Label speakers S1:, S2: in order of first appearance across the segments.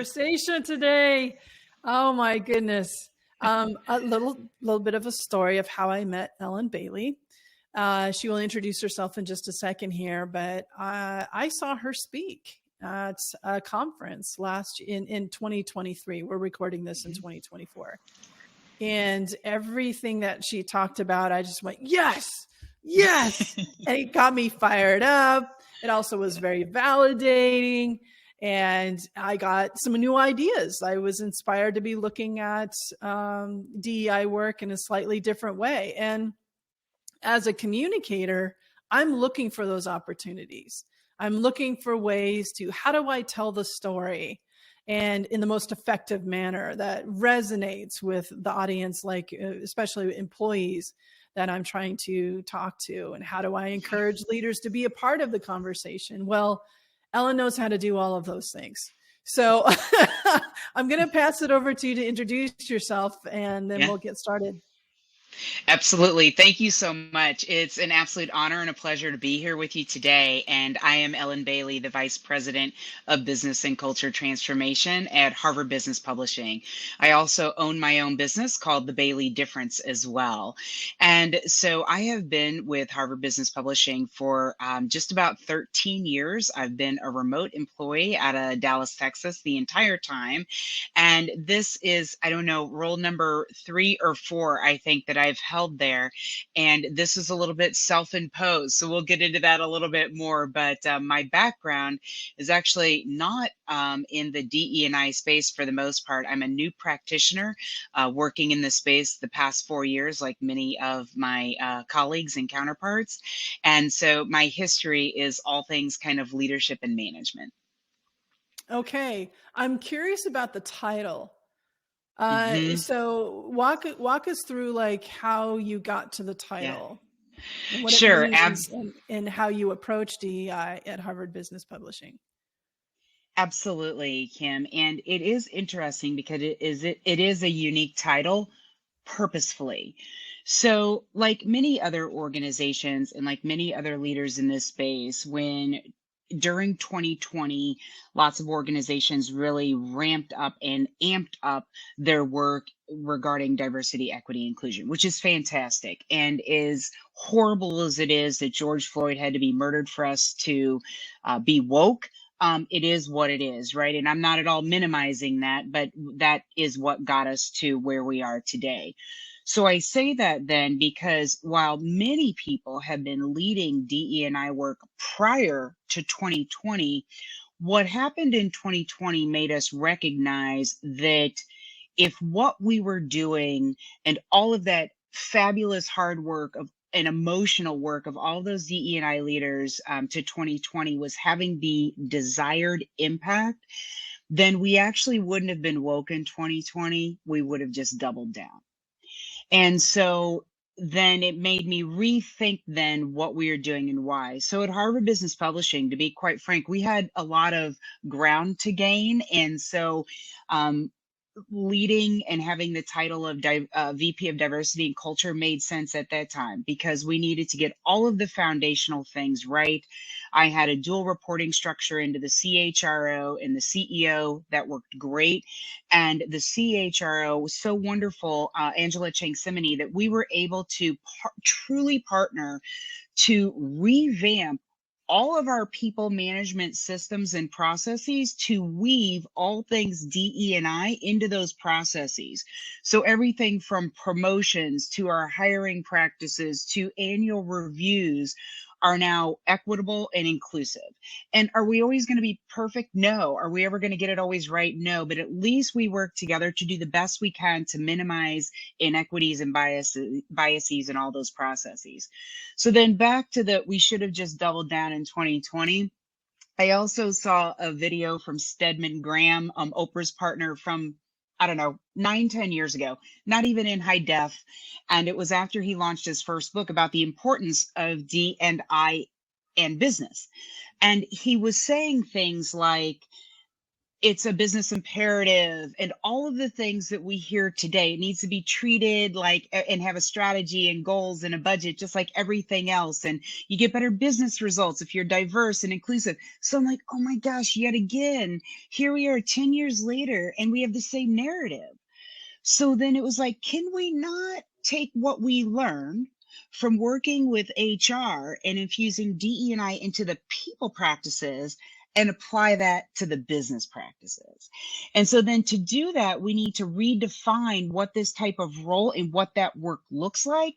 S1: conversation today. Oh my goodness. A little bit of a story of how I met Ellen Bailey. She will introduce herself in just a second here, but I saw her speak at a conference in 2023. We're recording this in 2024. And everything that she talked about, I just went, yes, yes. And it got me fired up. It also was very validating. And I got some new ideas. I was inspired to be looking at DEI work in a slightly different way. And as a communicator, I'm looking for those opportunities. I'm looking for ways to, how do I tell the story and in the most effective manner that resonates with the audience, like especially employees that I'm trying to talk to? And how do I encourage leaders to be a part of the conversation? Well, Ellen knows how to do all of those things. So I'm going to pass it over to you to introduce yourself, and then we'll get started.
S2: Absolutely. Thank you so much. It's an absolute honor and a pleasure to be here with you today. And I am Ellen Bailey, the Vice President of Business and Culture Transformation at Harvard Business Publishing. I also own my own business called The Bailey Difference as well. And so I have been with Harvard Business Publishing for just about 13 years. I've been a remote employee out of Dallas, Texas the entire time. And this is, I don't know, role number 3 or 4, I think, that I've held there. And this is a little bit self-imposed. So we'll get into that a little bit more. But my background is actually not in the DE&I space for the most part. I'm a new practitioner working in this space the past 4 years, like many of my colleagues and counterparts. And so my history is all things kind of leadership and management.
S1: Okay. I'm curious about the title. So walk us through like how you got to the title. Yeah. And what
S2: sure.
S1: It means and how you approach DEI at Harvard Business Publishing.
S2: Absolutely, Kim. And it is interesting because it is a unique title purposefully. So like many other organizations and like many other leaders in this space, when during 2020, lots of organizations really ramped up and amped up their work regarding diversity, equity, inclusion, which is fantastic. And as horrible as it is that George Floyd had to be murdered for us to be woke, it is what it is, right? And I'm not at all minimizing that, but that is what got us to where we are today. So I say that then because while many people have been leading DE&I work prior to 2020, what happened in 2020 made us recognize that if what we were doing and all of that fabulous hard work of and emotional work of all those DE&I leaders to 2020 was having the desired impact, then we actually wouldn't have been woke in 2020. We would have just doubled down. And so then it made me rethink then what we are doing and why. So at Harvard Business Publishing, to be quite frank, we had a lot of ground to gain. And so leading and having the title of VP of Diversity and Culture made sense at that time because we needed to get all of the foundational things right. I had a dual reporting structure into the CHRO and the CEO that worked great. And the CHRO was so wonderful, Angela Chang-Simony, that we were able to truly partner to revamp all of our people management systems and processes to weave all things DE&I into those processes. So everything from promotions to our hiring practices to annual reviews are now equitable and inclusive. And are we always going to be perfect? No. Are we ever going to get it always right? No. But at least we work together to do the best we can to minimize inequities and biases and all those processes. So then back to we should have just doubled down in 2020. I also saw a video from Stedman Graham, Oprah's partner, from I don't know, 9-10 years ago, not even in high def. And it was after he launched his first book about the importance of D&I and business. And he was saying things like, it's a business imperative, and all of the things that we hear today. It needs to be treated like and have a strategy and goals and a budget just like everything else, and you get better business results if you're diverse and inclusive. So I'm like, oh my gosh, yet again, here we are 10 years later and we have the same narrative. So then it was like, can we not take what we learned from working with HR and infusing DE&I into the people practices and apply that to the business practices? And so then to do that, we need to redefine what this type of role and what that work looks like.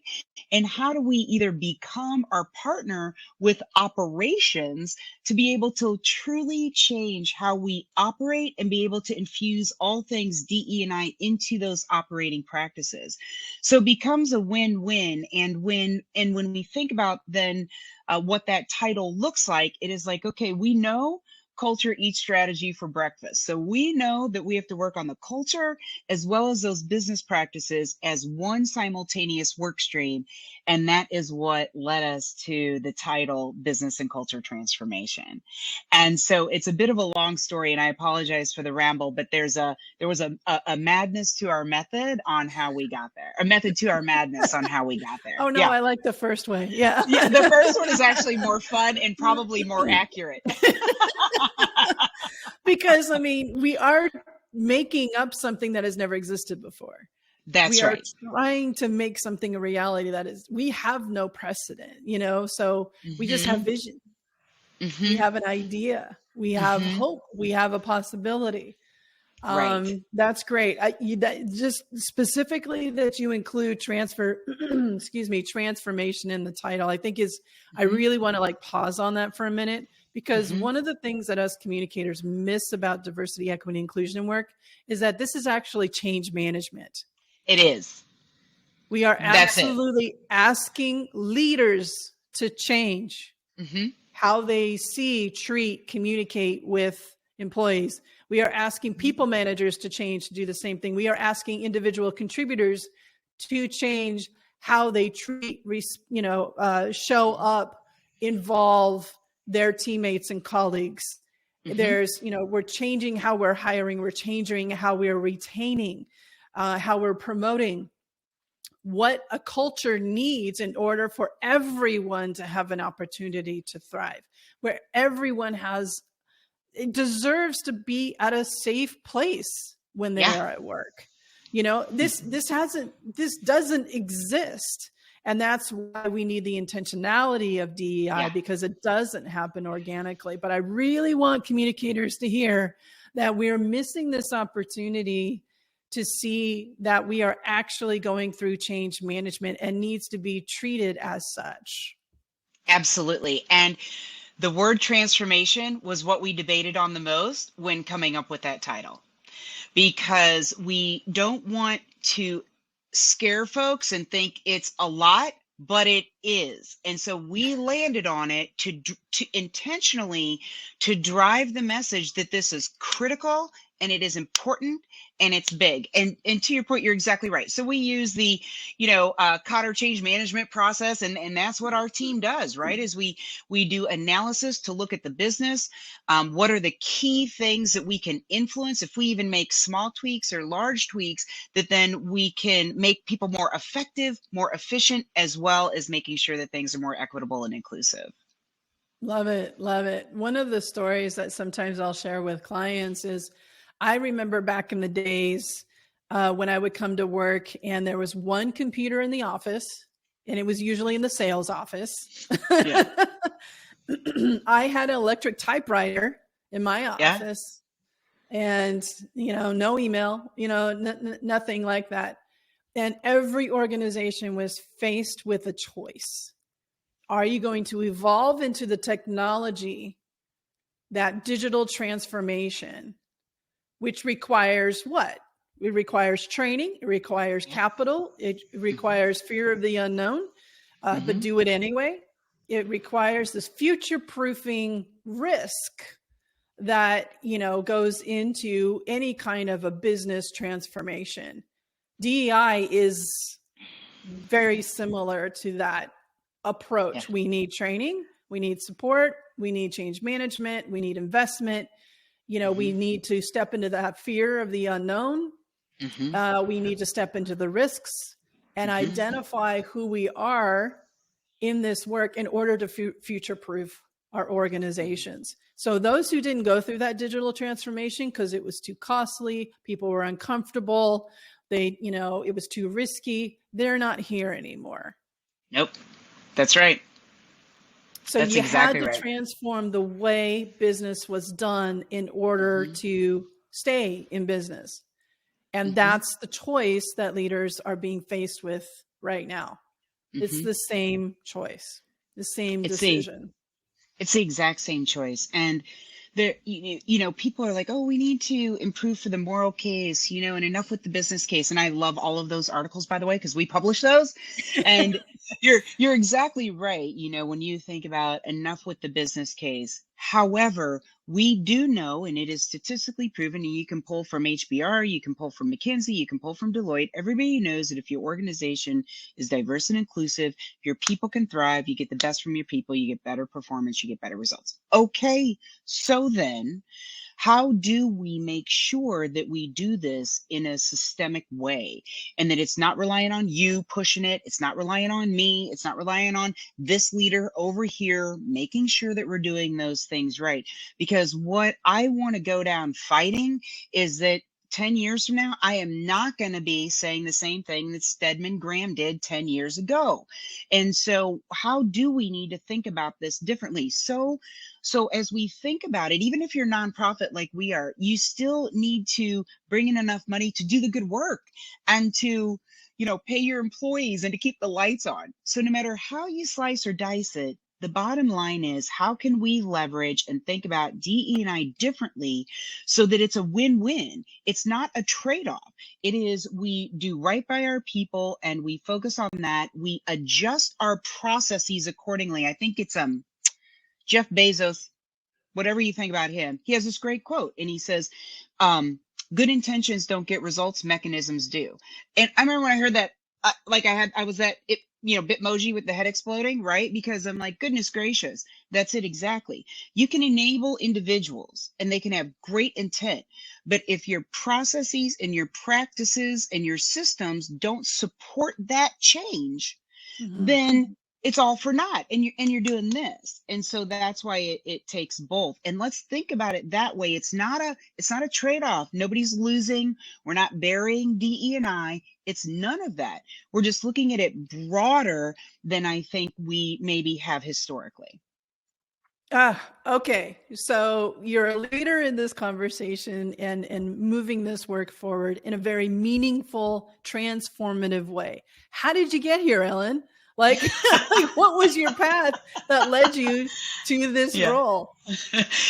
S2: And how do we either become or partner with operations to be able to truly change how we operate and be able to infuse all things DE&I into those operating practices. So it becomes a win-win. And when we think about then what that title looks like, it is like, okay, we know culture eats strategy for breakfast. So we know that we have to work on the culture as well as those business practices as one simultaneous work stream. And that is what led us to the title Business and Culture Transformation. And so it's a bit of a long story, and I apologize for the ramble, but there was a madness to our method on how we got there, a method to our madness on how we got there.
S1: Oh no,
S2: Yeah.
S1: I like the first way. Yeah.
S2: Yeah, the first one is actually more fun and probably more accurate.
S1: Because I mean, we are making up something that has never existed before.
S2: That's right.
S1: We are trying to make something a reality that is, we have no precedent, so we just have vision. We have an idea. We have hope. We have a possibility.
S2: Right.
S1: That's great. Just specifically that you include transformation in the title, I think I really want to pause on that for a minute, because one of the things that us communicators miss about diversity, equity, inclusion work is that this is actually change management.
S2: It is.
S1: We are absolutely asking leaders to change how they see, treat, communicate with employees. We are asking people managers to change, to do the same thing. We are asking individual contributors to change how they treat, show up, involve their teammates and colleagues. We're changing how we're hiring. We're changing how we're retaining, how we're promoting, what a culture needs in order for everyone to have an opportunity to thrive, where everyone it deserves to be at a safe place when they are at work. This doesn't exist. And that's why we need the intentionality of DEI, because it doesn't happen organically. But I really want communicators to hear that we're missing this opportunity to see that we are actually going through change management and needs to be treated as such.
S2: Absolutely. And the word transformation was what we debated on the most when coming up with that title, because we don't want to scare folks and think it's a lot, but it is. And so we landed on it to intentionally to drive the message that this is critical and it is important and it's big. And to your point, you're exactly right. So we use the, Cotter change management process, and that's what our team does, right? Is we do analysis to look at the business. What are the key things that we can influence if we even make small tweaks or large tweaks that then we can make people more effective, more efficient, as well as making sure that things are more equitable and inclusive.
S1: Love it. Love it. One of the stories that sometimes I'll share with clients is, I remember back in the days when I would come to work and there was one computer in the office, and it was usually in the sales office. Yeah. I had an electric typewriter in my office, and, no email, nothing like that. And every organization was faced with a choice. Are you going to evolve into the technology, that digital transformation, which requires what? It requires training. It requires capital. It requires fear of the unknown, but do it anyway. It requires this future-proofing risk that, goes into any kind of a business transformation. DEI is very similar to that approach. Yeah. We need training. We need support. We need change management. We need investment. We need to step into that fear of the unknown. We need to step into the risks and identify who we are in this work in order to future-proof our organizations. So those who didn't go through that digital transformation because it was too costly, people were uncomfortable, it was too risky, they're not here anymore.
S2: Nope. That's right.
S1: So
S2: That's
S1: you
S2: exactly
S1: had to
S2: right.
S1: transform the way business was done in order to stay in business. And that's the choice that leaders are being faced with right now. It's the same choice, the same decision.
S2: It's the exact same choice. And there, people are like, oh, we need to improve for the moral case, and enough with the business case. And I love all of those articles, by the way, because we publish those. And you're exactly right. When you think about enough with the business case. However, we do know, and it is statistically proven, and you can pull from HBR, you can pull from McKinsey, you can pull from Deloitte. Everybody knows that if your organization is diverse and inclusive, your people can thrive, you get the best from your people, you get better performance, you get better results. Okay, so then how do we make sure that we do this in a systemic way and that it's not relying on you pushing it? It's not relying on me. It's not relying on this leader over here, making sure that we're doing those things right. Because what I want to go down fighting is that 10 years from now, I am not going to be saying the same thing that Stedman Graham did 10 years ago. And so how do we need to think about this differently? So as we think about it, even if you're nonprofit like we are, you still need to bring in enough money to do the good work and to, pay your employees and to keep the lights on. So no matter how you slice or dice it, the bottom line is, how can we leverage and think about DE&I differently so that it's a win-win? It's not a trade-off. It is, we do right by our people and we focus on that. We adjust our processes accordingly. I think it's Jeff Bezos, whatever you think about him, he has this great quote and he says, good intentions don't get results, mechanisms do. And I remember when I heard that, I was at it, Bitmoji with the head exploding, right? Because I'm like, goodness gracious, that's it exactly. You can enable individuals and they can have great intent, but if your processes and your practices and your systems don't support that change, then it's all for naught, and you're doing this. And so that's why it takes both. And let's think about it that way. It's not a trade-off. Nobody's losing. We're not burying DE&I. It's none of that. We're just looking at it broader than I think we maybe have historically.
S1: Okay. So you're a leader in this conversation and moving this work forward in a very meaningful, transformative way. How did you get here, Ellen? Like what was your path that led you to this role?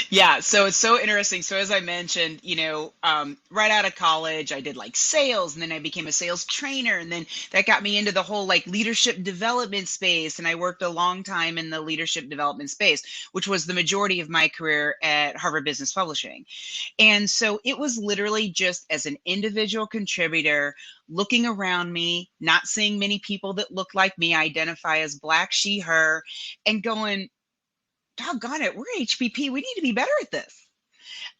S2: Yeah. So it's so interesting. So as I mentioned, right out of college, I did like sales, and then I became a sales trainer. And then that got me into the whole like leadership development space. And I worked a long time in the leadership development space, which was the majority of my career at Harvard Business Publishing. And so it was literally just as an individual contributor, looking around me, not seeing many people that look like me, identify as Black, she, her, and going, doggone it, we're HPP. We need to be better at this.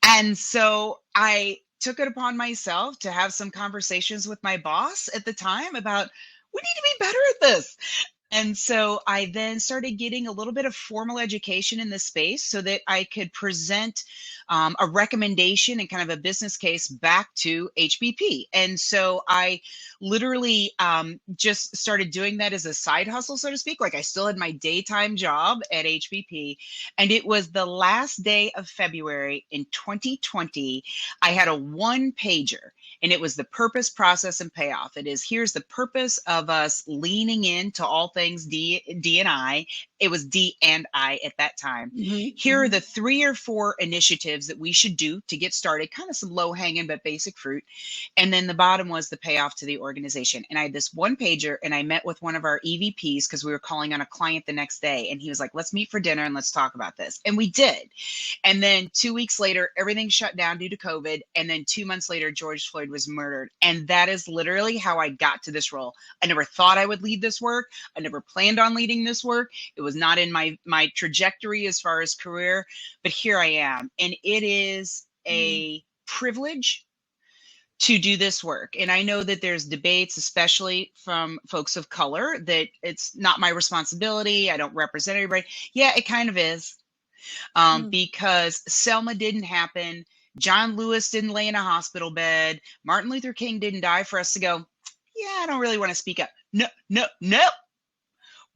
S2: And so I took it upon myself to have some conversations with my boss at the time about, we need to be better at this. And so I then started getting a little bit of formal education in the space so that I could present a recommendation and kind of a business case back to HBP. And so I literally just started doing that as a side hustle, so to speak. Like I still had my daytime job at HBP. And it was the last day of February in 2020. I had a one pager. And it was the purpose, process, and payoff. It is, here's the purpose of us leaning into all things D and I. It was D and I at that time. Here are the 3 or 4 initiatives that we should do to get started, kind of some low hanging, but basic fruit. And then the bottom was the payoff to the organization. And I had this one pager, and I met with one of our EVPs because we were calling on a client the next day. And he was like, let's meet for dinner and let's talk about this. And we did. And then 2 weeks later, everything shut down due to COVID. And then 2 months later, George Floyd was murdered. And that is literally how I got to this role. I never thought I would lead this work. I never planned on leading this work. It was not in my trajectory as far as career, but here I am. And it is a privilege to do this work. And I know that there's debates, especially from folks of color, that it's not my responsibility. I don't represent everybody. Yeah, it kind of is. Because Selma didn't happen. John Lewis didn't lay in a hospital bed. Martin Luther King didn't die for us to go, yeah, I don't really want to speak up. No, no, no.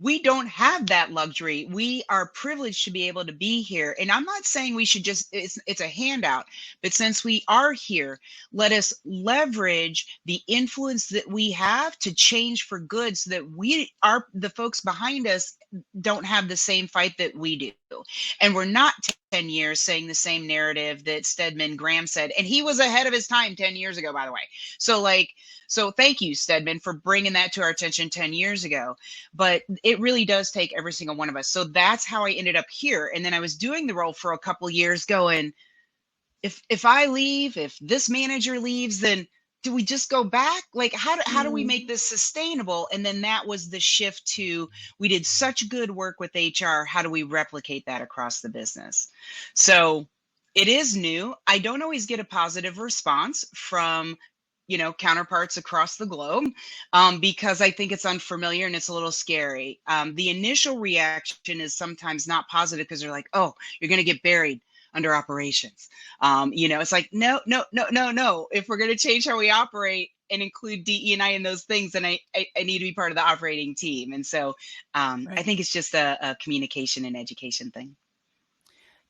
S2: We don't have that luxury. We are privileged to be able to be here. And I'm not saying we should just, it's a handout, but since we are here, let us leverage the influence that we have to change for good so that the folks behind us don't have the same fight that we do. And we're not 10 years saying the same narrative that Stedman Graham said. And he was ahead of his time 10 years ago, by the way. So thank you, Stedman, for bringing that to our attention 10 years ago. But it really does take every single one of us. So that's how I ended up here. And then I was doing the role for a couple of years going, if I leave, if this manager leaves, then do we just go back? Like, how do we make this sustainable? And then that was the shift to, we did such good work with HR. How do we replicate that across the business? So it is new. I don't always get a positive response from counterparts across the globe, because I think it's unfamiliar and it's a little scary. The initial reaction is sometimes not positive because they're like, oh, you're going to get buried under operations. It's like, no. If we're going to change how we operate and include DE&I in those things, then I need to be part of the operating team. And so I think it's just a communication and education thing.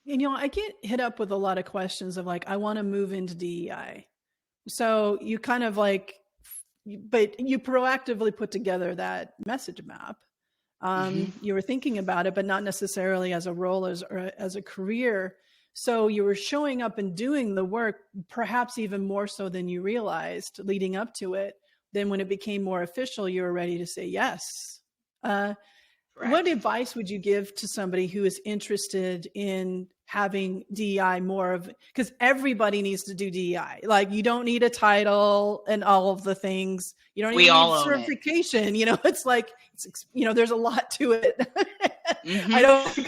S1: And, I get hit up with a lot of questions of like, I want to move into DEI. So you kind of but you proactively put together that message map. You were thinking about it, but not necessarily as a role or as a career. So you were showing up and doing the work, perhaps even more so than you realized leading up to it. Then when it became more official, you were ready to say yes. What advice would you give to somebody who is interested in having DEI more of, because everybody needs to do DEI. Like, you don't need a title and all of the things. You don't even need certification. It's like, there's a lot to it. I don't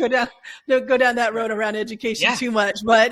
S1: go down that road around education too much, but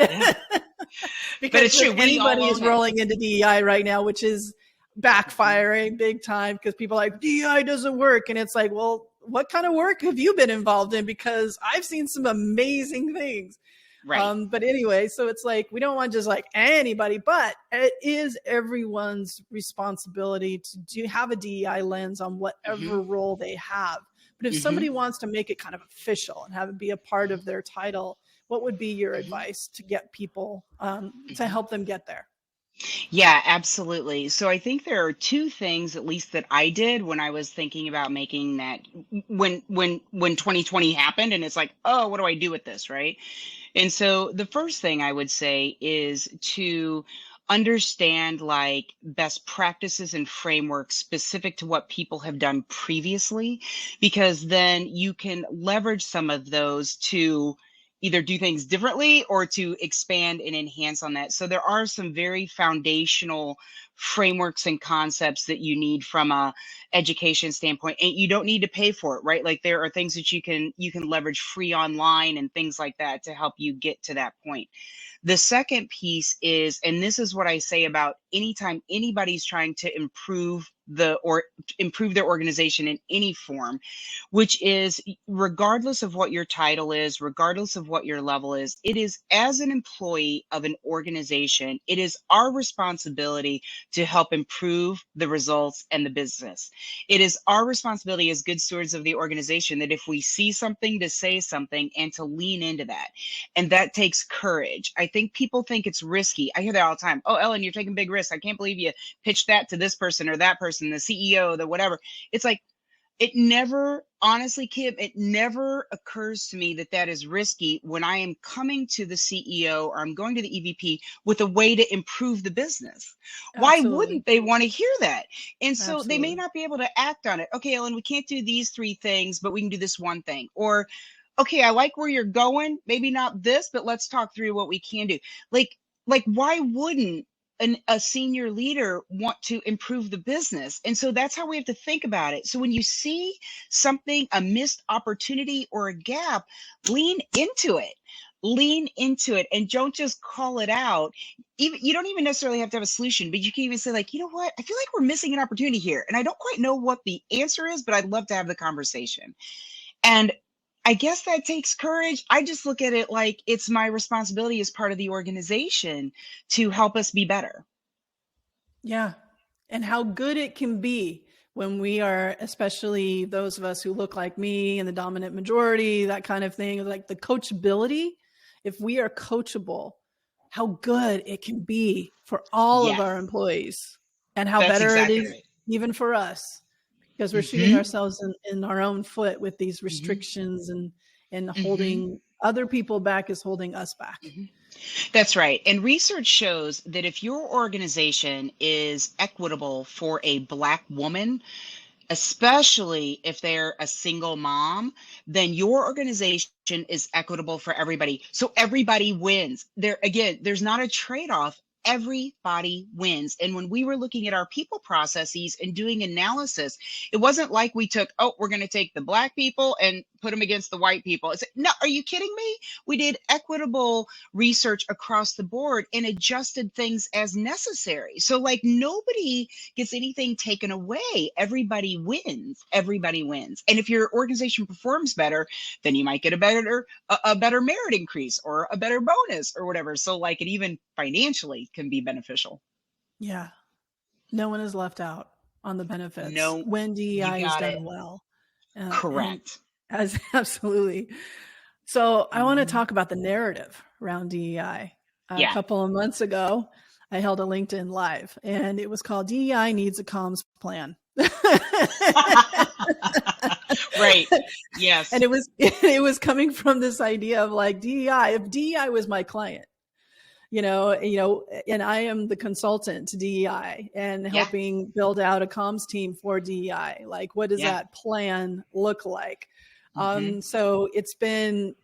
S1: because it's true. Anybody is rolling into DEI right now, which is backfiring big time because people are like, DEI doesn't work. And it's like, well, what kind of work have you been involved in? Because I've seen some amazing things. Right. But anyway, so it's like, we don't want just like anybody, but it is everyone's responsibility to have a DEI lens on whatever role they have. But if somebody wants to make it kind of official and have it be a part of their title, what would be your advice to get people to help them get there?
S2: Yeah, absolutely. So I think there are two things, at least that I did when I was thinking about making that, when 2020 happened and it's like, oh, what do I do with this? Right. And so the first thing I would say is to understand like best practices and frameworks specific to what people have done previously, because then you can leverage some of those to either do things differently or to expand and enhance on that. So there are some very foundational frameworks and concepts that you need from a education standpoint, and you don't need to pay for it, right? Like, there are things that you can leverage free online and things like that to help you get to that point. The second piece is, and this is what I say about anytime anybody's trying to improve their organization in any form, which is, regardless of what your title is, regardless of what your level is, it is, as an employee of an organization, it is our responsibility to help improve the results and the business. It is our responsibility as good stewards of the organization that if we see something, to say something and to lean into that. And that takes courage. I think people think it's risky. I hear that all the time. Oh, Ellen, you're taking big risks. I can't believe you pitched that to this person or that person, the CEO, the whatever. It's like, it never, honestly, Kim, it never occurs to me that that is risky when I am coming to the CEO or I'm going to the EVP with a way to improve the business. Absolutely. Why wouldn't they want to hear that? And so Absolutely. They may not be able to act on it. Okay, Ellen, we can't do these 3 things, but we can do this one thing. Or, okay, I like where you're going. Maybe not this, but let's talk through what we can do. Like why wouldn't a senior leader want to improve the business? And so that's how we have to think about it. So when you see something, a missed opportunity or a gap, lean into it. lean into it and don't just call it out. Even you don't even necessarily have to have a solution, but you can even say like, you know what, I feel like we're missing an opportunity here and I don't quite know what the answer is, but I'd love to have the conversation. And I guess that takes courage. I just look at it like it's my responsibility as part of the organization to help us be better.
S1: Yeah. And how good it can be when we are, especially those of us who look like me and the dominant majority, that kind of thing, like the coachability. If we are coachable, how good it can be for all of
S2: Yes,
S1: our employees, and how
S2: that's
S1: better it
S2: exactly
S1: is
S2: right.
S1: even for us, because we're shooting
S2: Hmm.
S1: ourselves in our own foot with these
S2: Hmm.
S1: restrictions, and
S2: Hmm.
S1: holding other people back is holding us back.
S2: Hmm. That's right. And research shows that if your organization is equitable for a Black woman, especially if they're a single mom, then your organization is equitable for everybody. So everybody wins. There again, there's not a trade-off. Everybody wins. And when we were looking at our people processes and doing analysis, it wasn't like we took, oh, we're going to take the Black people and put them against the white people. It's, no, are you kidding me? We did equitable research across the board and adjusted things as necessary. So like nobody gets anything taken away. Everybody wins. Everybody wins. And if your organization performs better, then you might get a better merit increase or a better bonus or whatever. So like it even financially can be beneficial.
S1: Yeah. No one is left out on the benefits
S2: No,
S1: when
S2: you
S1: DEI is
S2: got it.
S1: done well. And
S2: Correct.
S1: as absolutely. So I want to
S2: Mhm.
S1: talk about the narrative around DEI. A
S2: Yeah.
S1: couple of months ago, I held a LinkedIn Live, and it was called DEI Needs a Comms Plan.
S2: Right. Yes.
S1: And it was coming from this idea of like DEI. If DEI was my client, and I am the consultant to DEI and
S2: Yeah.
S1: helping build out a comms team for DEI. Like, what does
S2: Yeah.
S1: that plan look like?
S2: Hmm.
S1: So it's been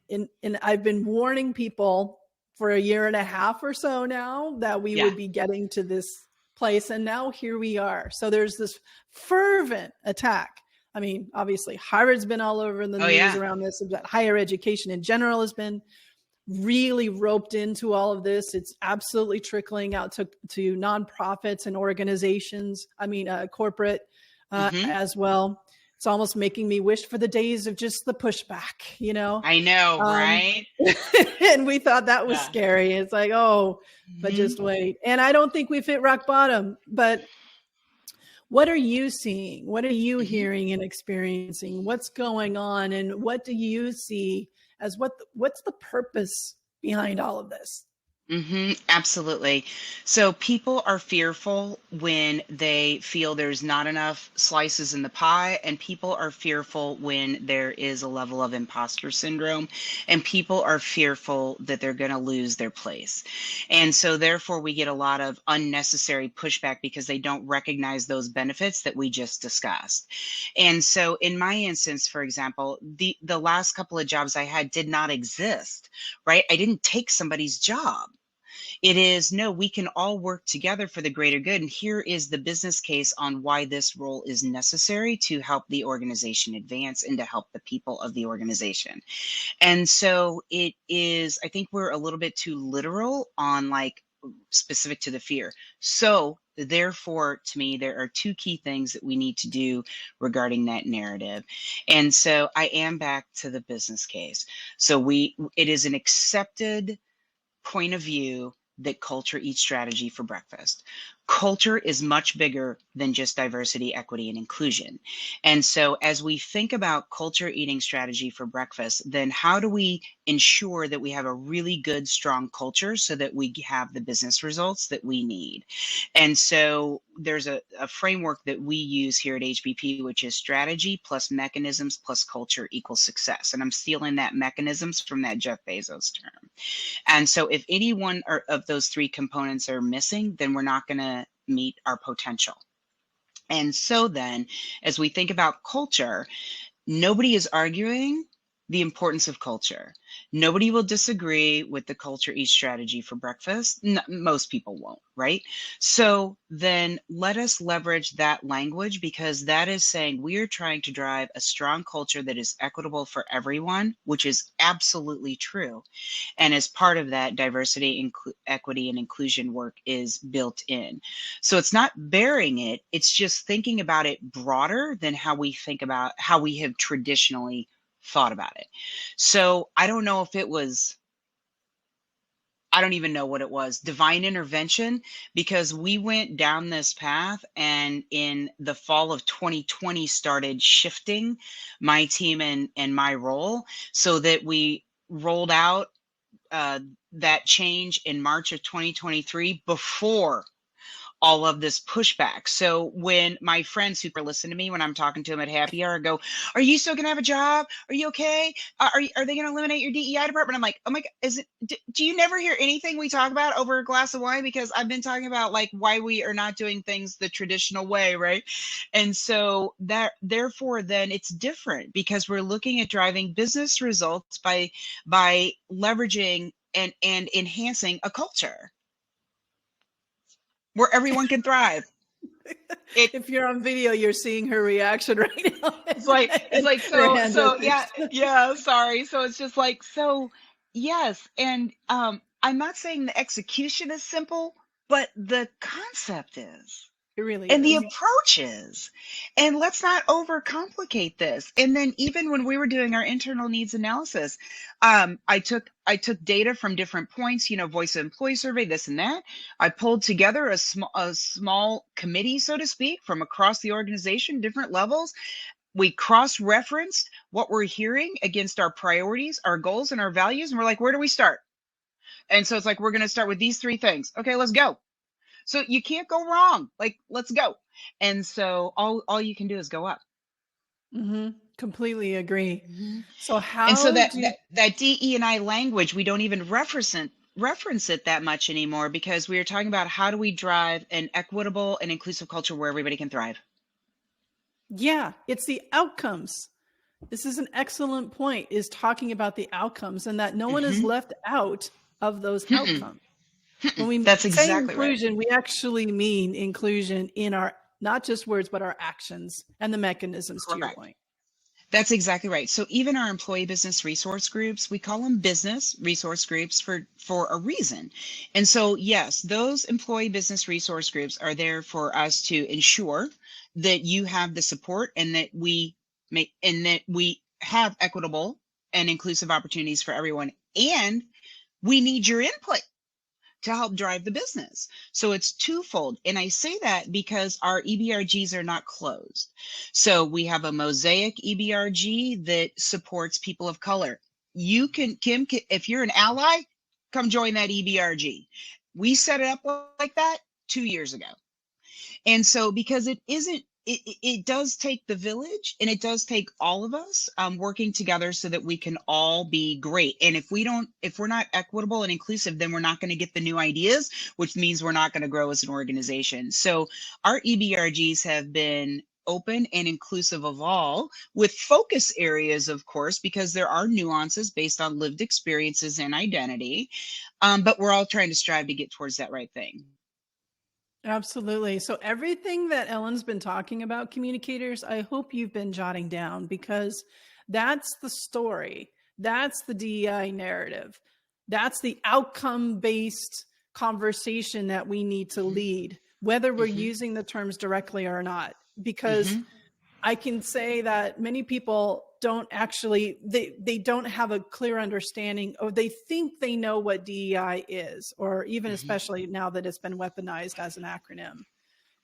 S1: I've been warning people for a year and a half or so now that we
S2: Yeah.
S1: would be getting to this place. And now here we are. So there's this fervent attack. I mean, obviously, Harvard's been all over in the
S2: Oh
S1: news
S2: yeah.
S1: around this. Higher education in general has been really roped into all of this. It's absolutely trickling out to nonprofits and organizations. I mean, corporate
S2: Hmm.
S1: as well. It's almost making me wish for the days of just the pushback, you know?
S2: I know,
S1: Um,
S2: right?
S1: and we thought that was
S2: Yeah.
S1: scary. It's like, oh, but
S2: Hmm.
S1: just wait. And I don't think we've hit rock bottom, but what are you seeing? What are you
S2: Hmm.
S1: hearing and experiencing? What's going on? And what do you see as what's the purpose behind all of this?
S2: Absolutely. So people are fearful when they feel there's not enough slices in the pie, and people are fearful when there is a level of imposter syndrome, and people are fearful that they're going to lose their place. And so, therefore, we get a lot of unnecessary pushback because they don't recognize those benefits that we just discussed. And so, in my instance, for example, the last couple of jobs I had did not exist, right? I didn't take somebody's job. It is, no, we can all work together for the greater good. And here is the business case on why this role is necessary to help the organization advance and to help the people of the organization. And so it is, I think we're a little bit too literal on like specific to the fear. So therefore, to me, there are two key things that we need to do regarding that narrative. And so I am back to the business case. So it is an accepted point of view that culture eats strategy for breakfast. Culture is much bigger than just diversity, equity, and inclusion. And so, as we think about culture eating strategy for breakfast, then how do we ensure that we have a really good, strong culture so that we have the business results that we need? And so, there's a framework that we use here at HBP, which is strategy plus mechanisms plus culture equals success. And I'm stealing that mechanisms from that Jeff Bezos term. And so if any one of those three components are missing, then we're not going to meet our potential. And so then, as we think about culture, nobody is arguing the importance of culture. Nobody will disagree with the culture eat strategy for breakfast. Most people won't, right? So then let us leverage that language, because that is saying we are trying to drive a strong culture that is equitable for everyone, which is absolutely true. And as part of that, diversity, equity, and inclusion work is built in. So it's not burying it, it's just thinking about it broader than how we think about how we have traditionally thought about it. So I don't know if it was, I don't even know what it was, divine intervention, because we went down this path and in the fall of 2020 started shifting my team and my role, so that we rolled out that change in March of 2023 before all of this pushback. So when my friends who listen to me when I'm talking to them at happy hour go, "Are you still gonna have a job? Are you okay? Are they gonna eliminate your DEI department?" I'm like, "Oh my God, do you never hear anything we talk about over a glass of wine? Because I've been talking about like why we are not doing things the traditional way, right?" And so that therefore then it's different, because we're looking at driving business results by leveraging and enhancing a culture where everyone can thrive.
S1: If you're on video, you're seeing her reaction right now.
S2: It's like
S1: Her
S2: so
S1: hand
S2: so
S1: up.
S2: yeah, sorry. So it's just like, so yes, and I'm not saying the execution is simple, but the concept is.
S1: It really
S2: And the
S1: is.
S2: approaches. And let's not overcomplicate this. And then even when we were doing our internal needs analysis, I took data from different points, voice of employee survey, this and that. I pulled together a small committee, so to speak, from across the organization, different levels. We cross-referenced what we're hearing against our priorities, our goals, and our values. And we're like, where do we start? And so it's like, we're going to start with these three things. Okay, let's go. So you can't go wrong. Like, let's go. And so all you can do is go up.
S1: Completely agree.
S2: Mhm.
S1: So
S2: And so
S1: how
S2: that
S1: do
S2: that that DE&I language, we don't even reference it that much anymore, because we are talking about how do we drive an equitable and inclusive culture where everybody can thrive.
S1: yeah, it's the outcomes. This is an excellent point, is talking about the outcomes and that no one is
S2: Hmm.
S1: left out of those outcomes. When we
S2: That's
S1: say
S2: exactly right.
S1: inclusion, we actually mean inclusion in our, not just words, but our actions and the mechanisms, to your
S2: Correct.
S1: point.
S2: That's exactly right. So even our employee business resource groups, we call them business resource groups for a reason. And so yes, those employee business resource groups are there for us to ensure that you have the support, and that we have equitable and inclusive opportunities for everyone. And we need your input to help drive the business. So it's twofold. And I say that because our EBRGs are not closed. So we have a mosaic EBRG that supports people of color. You can, Kim, if you're an ally, come join that EBRG. We set it up like that 2 years ago. And so, because it does take the village, and it does take all of us working together so that we can all be great. And if we're not equitable and inclusive, then we're not going to get the new ideas, which means we're not going to grow as an organization. So our EBRGs have been open and inclusive of all, with focus areas, of course, because there are nuances based on lived experiences and identity. But we're all trying to strive to get towards that right thing.
S1: Absolutely. So everything that Ellen's been talking about, communicators, I hope you've been jotting down, because that's the story. That's the DEI narrative. That's the outcome-based conversation that we need to lead, whether we're
S2: Hmm.
S1: using the terms directly or not. Because
S2: Hmm.
S1: I can say that many people don't actually, they don't have a clear understanding, or they think they know what DEI is, or even
S2: Hmm.
S1: especially now that it's been weaponized as an acronym,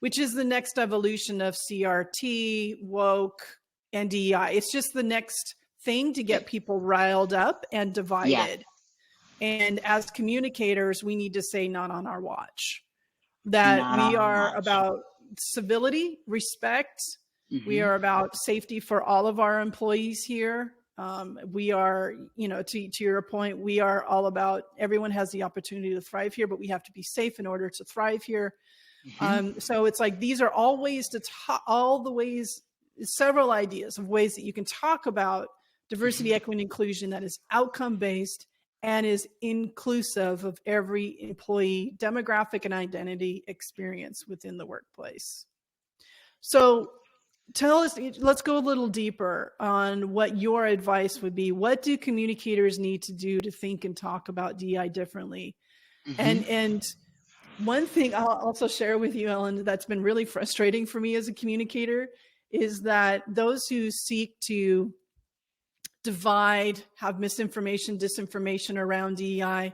S1: which is the next evolution of CRT, woke, and DEI. It's just the next thing to get people riled up and
S2: Yeah,
S1: divided. And as communicators, we need to say not on our watch, that
S2: not on
S1: we
S2: our
S1: are
S2: watch.
S1: about civility, respect. We
S2: Hmm.
S1: are about safety for all of our employees here. We are, to your point, we are all about everyone has the opportunity to thrive here, but we have to be safe in order to thrive here.
S2: Hmm.
S1: So it's like these are all ways to talk, all the ways, several ideas of ways that you can talk about diversity,
S2: Hmm.
S1: equity, and inclusion that is outcome based and is inclusive of every employee demographic and identity experience within the workplace. So tell us, let's go a little deeper on what your advice would be. What do communicators need to do to think and talk about DI differently?
S2: Hmm.
S1: And one thing I'll also share with you, Ellen, that's been really frustrating for me as a communicator is that those who seek to divide, have misinformation, disinformation around DEI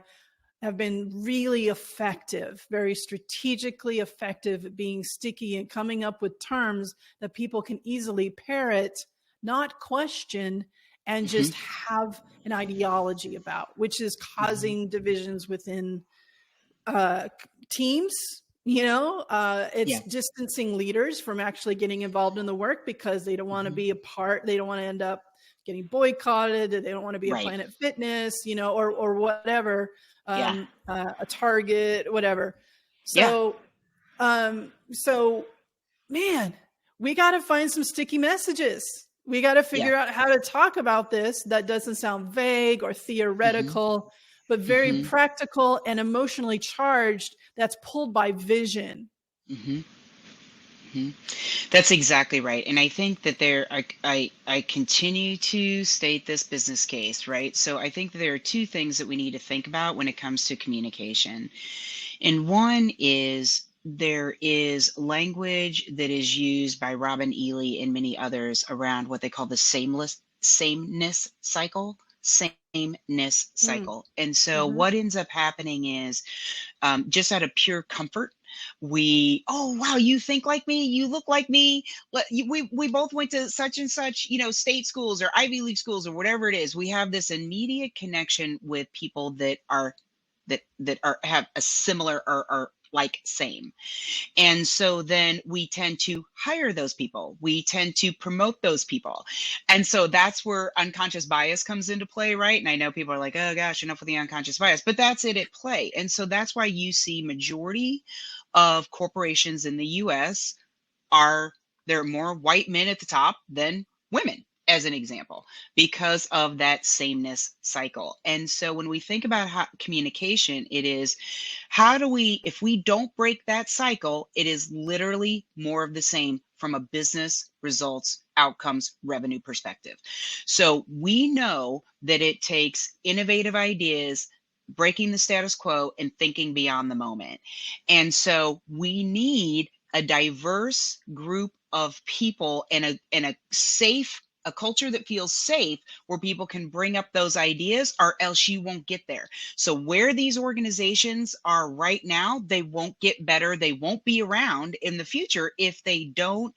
S1: have been really effective, very strategically effective at being sticky and coming up with terms that people can easily parrot, not question, and
S2: Hmm.
S1: just have an ideology about, which is
S2: Hmm.
S1: causing divisions within uh, teams. It's
S2: Yeah.
S1: distancing leaders from actually getting involved in the work because they don't want to
S2: Hmm.
S1: be a part. They don't want to end up getting boycotted. They don't want to be a
S2: Right.
S1: Planet Fitness, or whatever,
S2: Yeah.
S1: a Target, whatever.
S2: Yeah.
S1: So man, we got to find some sticky messages. We got to
S2: Yeah.
S1: figure out how to talk about this that doesn't sound vague or
S2: Hmm.
S1: theoretical, but very
S2: Hmm.
S1: practical and emotionally charged, that's pulled by vision.
S2: Hmm. Hmm. That's exactly right. And I think that I continue to state this business case, right? So I think that there are two things that we need to think about when it comes to communication. And one is there is language that is used by Robin Ely and many others around what they call the sameness cycle. Sameness
S1: Mm.
S2: cycle. And so
S1: Hmm.
S2: what ends up happening is just out of pure comfort, oh wow, you think like me, you look like me, we both went to such and such, state schools or Ivy League schools or whatever it is. We have this immediate connection with people that are have a similar or are like same. And so then we tend to hire those people. We tend to promote those people. And so that's where unconscious bias comes into play, right? And I know people are like, oh gosh, enough with the unconscious bias, but that's it at play. And so that's why you see majority of corporations in the US are there are more white men at the top than women, as an example, because of that sameness cycle. And so when we think about how communication, it is how do we, if we don't break that cycle, it is literally more of the same from a business results, outcomes, revenue perspective. So we know that it takes innovative ideas, breaking the status quo, and thinking beyond the moment. And so we need a diverse group of people and a safe a culture that feels safe where people can bring up those ideas, or else you won't get there. So where these organizations are right now, they won't get better, they won't be around in the future if they don't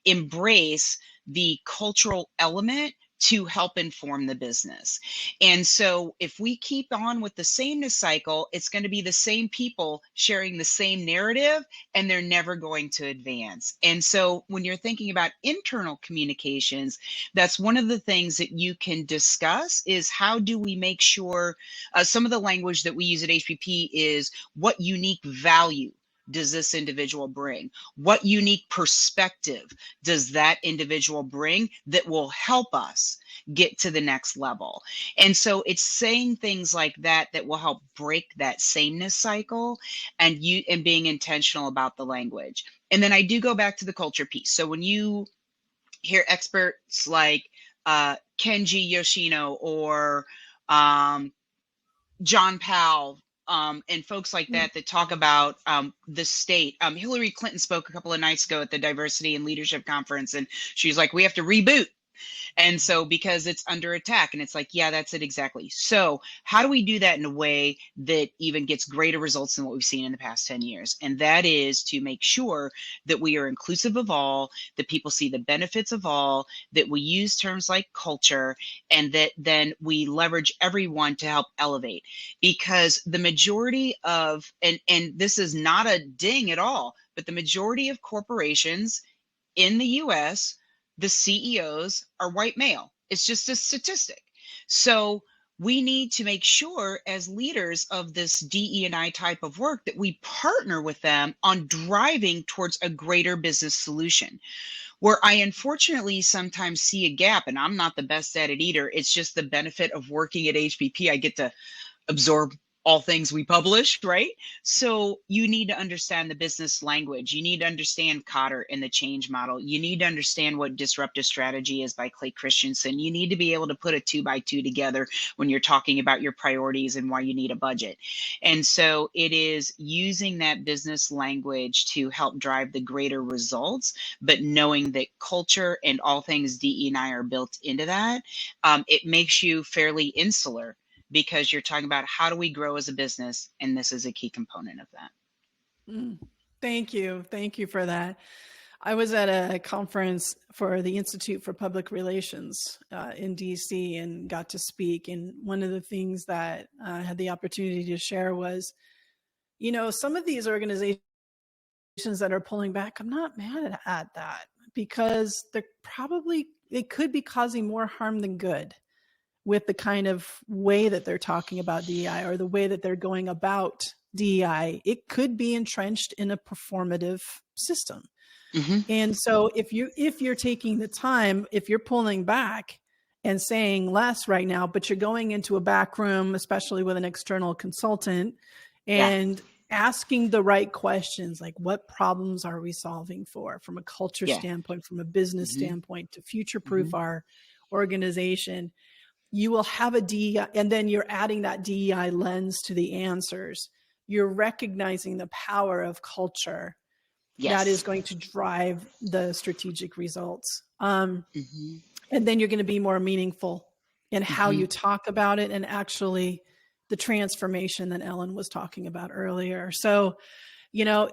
S2: embrace the cultural element to help inform the business. And so if we keep on with the sameness cycle, it's going to be the same people sharing the same narrative, and they're never going to advance. And so when you're thinking about internal communications, that's one of the things that you can discuss is how do we make sure some of the language that we use at HPP is what unique value does this individual bring? What unique perspective does that individual bring that will help us get to the next level? And so it's saying things like that that will help break that sameness cycle and being intentional about the language. And then I do go back to the culture piece. So when you hear experts like Kenji Yoshino or um, John Powell, and folks like
S1: Mm.
S2: that talk about the state. Hillary Clinton spoke a couple of nights ago at the Diversity and Leadership Conference, and she's like, we have to reboot. And so because it's under attack, and it's like, yeah, that's it exactly. So how do we do that in a way that even gets greater results than what we've seen in the past 10 years? And that is to make sure that we are inclusive of all, that people see the benefits of all, that we use terms like culture, and that then we leverage everyone to help elevate. Because the majority of, and this is not a ding at all, but the majority of corporations in the US, the CEOs are white male. It's just a statistic. So we need to make sure as leaders of this DE&I type of work that we partner with them on driving towards a greater business solution. where I unfortunately sometimes see a gap, and I'm not the best at it either. It's just the benefit of working at HPP. I get to absorb all things we publish, right? So you need to understand the business language. You need to understand Cotter and the change model. You need to understand what disruptive strategy is by Clay Christensen. You need to be able to put a 2x2 together when you're talking about your priorities and why you need a budget. And so it is using that business language to help drive the greater results, but knowing that culture and all things DE&I are built into that, it makes you fairly insular, because you're talking about how do we grow as a business, and this is a key component of that.
S1: Thank you. Thank you for that. I was at a conference for the Institute for Public Relations in DC and got to speak. And one of the things that I had the opportunity to share was, some of these organizations that are pulling back, I'm not mad at that, because they could be causing more harm than good with the kind of way that they're talking about DEI or the way that they're going about DEI. It could be entrenched in a performative system. Mm-hmm. And so if you're taking the time, if you're pulling back and saying less right now, but you're going into a back room, especially with an external consultant, and asking the right questions, like what problems are we solving for from a culture standpoint, from a business standpoint, to future-proof our organization, you will have a DEI, and then you're adding that DEI lens to the answers. You're recognizing the power of culture that is going to drive the strategic results. And then you're going to be more meaningful in how you talk about it, and actually the transformation that Ellen was talking about earlier. So,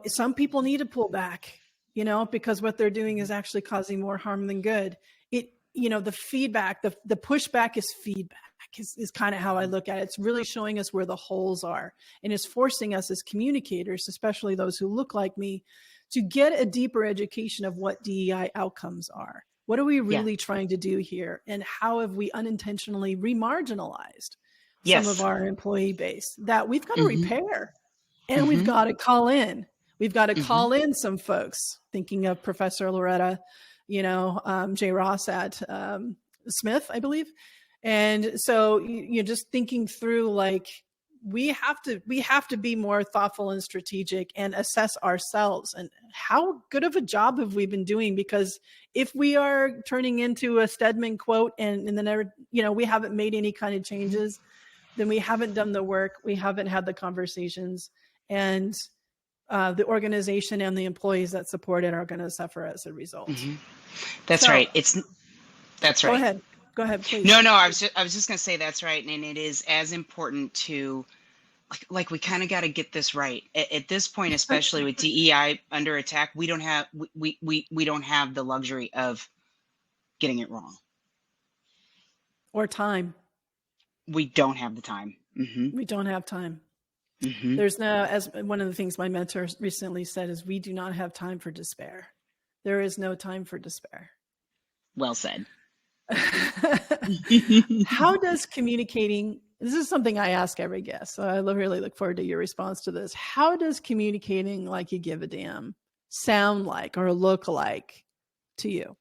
S1: some people need to pull back, because what they're doing is actually causing more harm than good. The feedback, the pushback is feedback is kind of how I look at it. It's really showing us where the holes are, and it's forcing us as communicators, especially those who look like me, to get a deeper education of what DEI outcomes are. What are we really trying to do here? And how have we unintentionally remarginalized some of our employee base that we've got to repair, and we've got to call in. We've got to call in some folks, thinking of Professor Loretta, J. Ross at Smith, I believe. And so you're just thinking through, like, we have to be more thoughtful and strategic and assess ourselves and how good of a job have we been doing? Because if we are turning into a Stedman quote and then we haven't made any kind of changes, then we haven't done the work, we haven't had the conversations, and the organization and the employees that support it are going to suffer as a result.
S2: That's right. That's right.
S1: Go ahead, please.
S2: No, I was just going to say that's right. And it is as important to, like we kind of got to get this right at this point, especially with DEI under attack. We don't have the luxury of getting it wrong
S1: or time.
S2: We don't have the time.
S1: We don't have time. There's no, as one of the things my mentor recently said, is we do not have time for despair. There is no time for despair.
S2: Well said.
S1: How does communicating, this is something I ask every guest, so I really look forward to your response to this. How does communicating like you give a damn sound like or look like to you?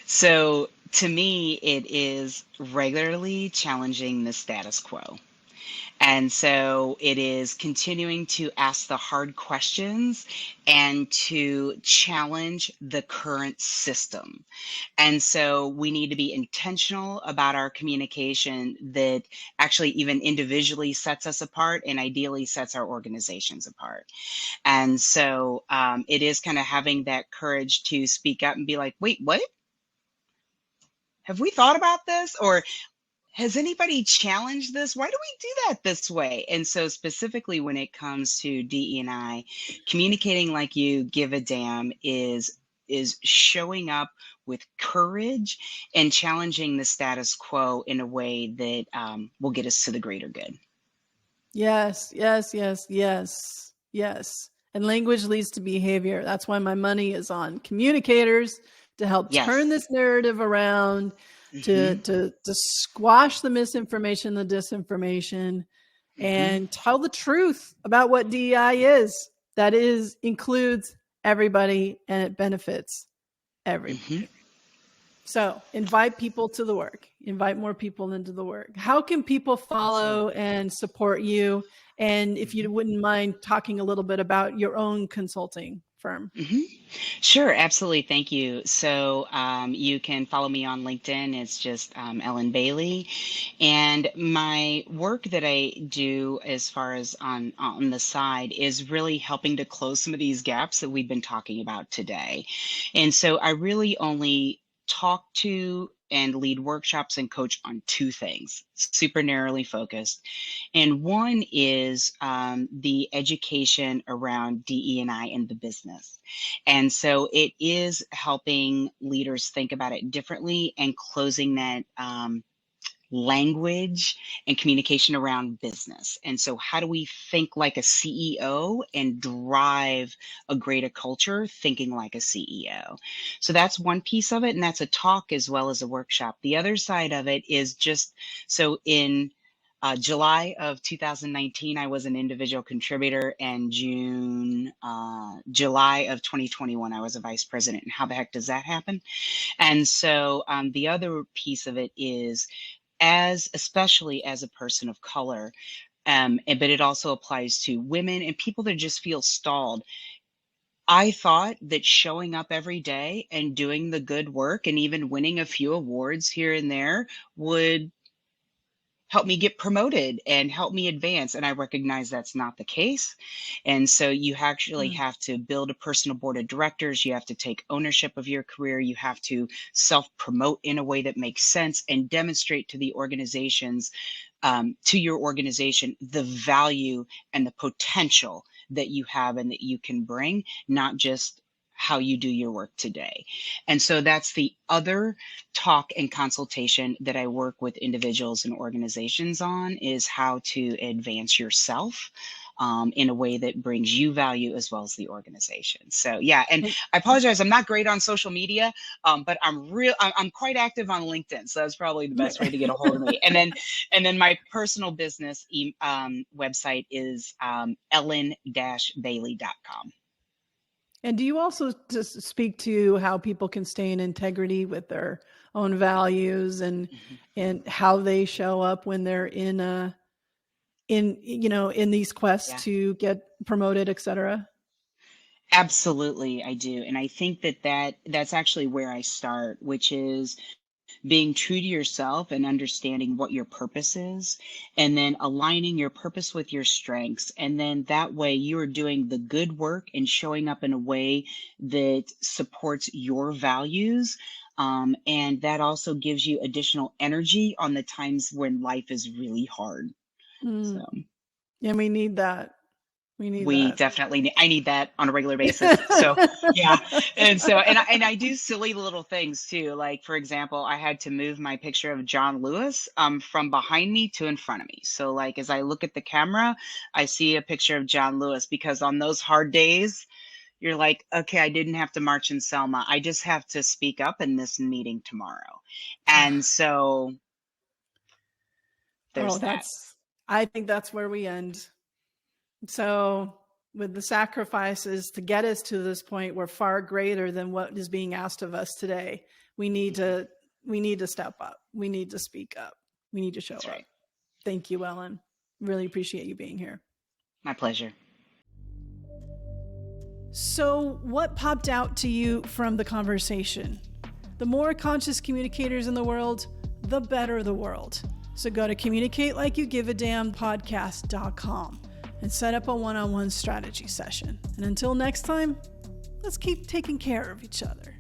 S2: So to me, it is regularly challenging the status quo. And so it is continuing to ask the hard questions and to challenge the current system. And so we need to be intentional about our communication that actually even individually sets us apart and ideally sets our organizations apart. And so it is kind of having that courage to speak up and be like, wait, what? Have we thought about this? Or has anybody challenged this? Why do we do that this way? And so specifically when it comes to DE&I, communicating like you give a damn is showing up with courage and challenging the status quo in a way that will get us to the greater good.
S1: Yes. And language leads to behavior. That's why my money is on communicators to help turn this narrative around, to squash the misinformation, the disinformation, and tell the truth about what DEI is. That includes everybody and it benefits everybody.
S2: Mhm.
S1: So invite people to the work, invite more people into the work. How can people follow
S2: Absolutely.
S1: and support you? And if you
S2: Mhm.
S1: wouldn't mind talking a little bit about your own consulting firm.
S2: Mhm. Sure, absolutely. Thank you. So you can follow me on LinkedIn. It's just Ellen Bailey, and my work that I do as far as on the side is really helping to close some of these gaps that we've been talking about today. And so I really only talk to and lead workshops and coach on two things, super narrowly focused. And one is the education around DE&I and the business. And so it is helping leaders think about it differently and closing that language and communication around business. And so, how do we think like a CEO and drive a greater culture thinking like a CEO? So, that's one piece of it. And that's a talk as well as a workshop. The other side of it is just so in July of 2019, I was an individual contributor, and July of 2021, I was a vice president. And how the heck does that happen? And so the other piece of it is especially as a person of color, but it also applies to women and people that just feel stalled. I thought that showing up every day and doing the good work and even winning a few awards here and there would help me get promoted and help me advance. And I recognize that's not the case. And so you actually
S1: Mm.
S2: have to build a personal board of directors. You have to take ownership of your career. You have to self promote in a way that makes sense and demonstrate to the organizations, to your organization, the value and the potential that you have and that you can bring, not just how you do your work today. And so that's the other talk and consultation that I work with individuals and organizations on, is how to advance yourself in a way that brings you value as well as the organization. So yeah, and
S1: And
S2: I apologize, I'm not great on social media, but I'm quite active on LinkedIn, so that's probably the best way to get a hold of me. And then my personal business website is ellen-bailey.com.
S1: And do you also just speak to how people can stay in integrity with their own values and how they show up when they're in these quests
S2: Yeah.
S1: to get promoted, et cetera?
S2: Absolutely, I do. And I think that's actually where I start, which is being true to yourself and understanding what your purpose is, and then aligning your purpose with your strengths. And then that way you are doing the good work and showing up in a way that supports your values. And that also gives you additional energy on the times when life is really hard. So.
S1: Mm. Yeah, we need that. We need
S2: We
S1: that.
S2: definitely need, I need that on a regular basis. So yeah. And I do silly little things too. Like for example, I had to move my picture of John Lewis from behind me to in front of me. So like as I look at the camera, I see a picture of John Lewis, because on those hard days, you're like, okay, I didn't have to march in Selma. I just have to speak up in this meeting tomorrow. And so
S1: Oh,
S2: there's that.
S1: I think that's where we end. So, with the sacrifices to get us to this point, we're far greater than what is being asked of us today. We need
S2: Mhm.
S1: to step up. We need to speak up. We need to show
S2: That's
S1: up.
S2: right.
S1: Thank you, Ellen. Really appreciate you being here.
S2: My pleasure.
S1: So, what popped out to you from the conversation? The more conscious communicators in the world, the better the world. So go to communicatelikeyougiveadamn.podcast.com and set up a one-on-one strategy session. And until next time, let's keep taking care of each other.